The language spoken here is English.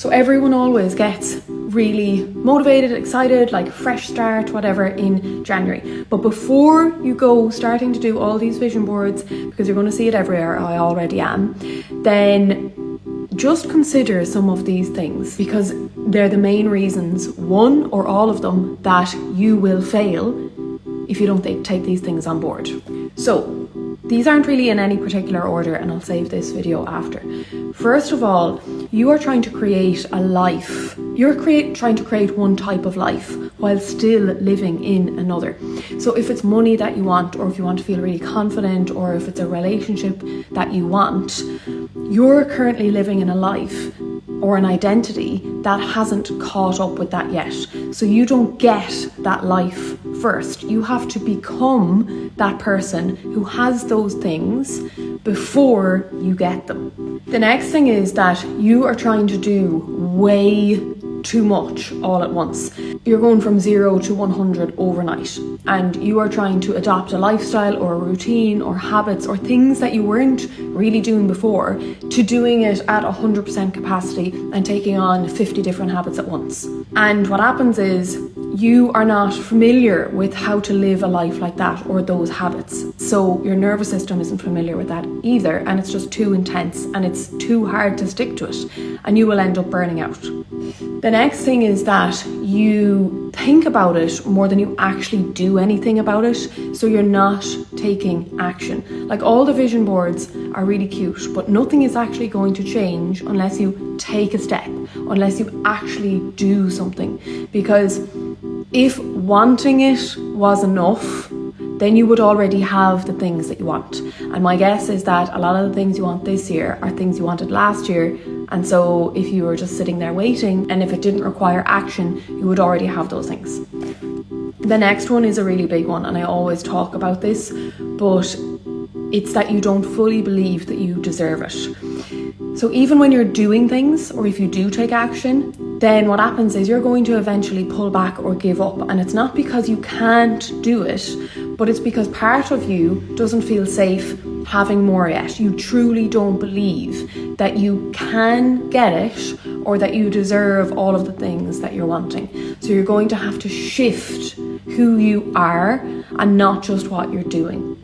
So everyone always gets really motivated, excited, like fresh start, whatever, in January. But before you go starting to do all these vision boards, because you're going to see it everywhere, I already am, then just consider some of these things, because they're the main reasons, one or all of them, that you will fail if you don't take these things on board. So these aren't really in any particular order, and I'll save this video after. First of all, you are trying to create a life. You're trying to create one type of life while still living in another. So if it's money that you want, or if you want to feel really confident, or if it's a relationship that you want, you're currently living in a life or an identity that hasn't caught up with that yet. So you don't get that life first. You have to become that person who has those things before you get them. The next thing is that you are trying to do way too much all at once. You're going from 0 to 100 overnight, and you are trying to adopt a lifestyle or a routine or habits or things that you weren't really doing before to doing it at 100% capacity and taking on 50 different habits at once. And what happens is you are not familiar with how to live a life like that or those habits. So your nervous system isn't familiar with that either, and it's just too intense and it's too hard to stick to it, and you will end up burning out. The next thing is that you think about it more than you actually do anything about it, so you're not taking action. Like, all the vision boards are really cute, but nothing is actually going to change unless you take a step, unless you actually do something. Because if wanting it was enough, then you would already have the things that you want. And my guess is that a lot of the things you want this year are things you wanted last year. And so if you were just sitting there waiting, and if it didn't require action, you would already have those things. The next one is a really big one, and I always talk about this, but it's that you don't fully believe that you deserve it. So even when you're doing things, or if you do take action, then what happens is you're going to eventually pull back or give up. And it's not because you can't do it, but it's because part of you doesn't feel safe having more yet. You truly don't believe that you can get it, or that you deserve all of the things that you're wanting. So you're going to have to shift who you are and not just what you're doing.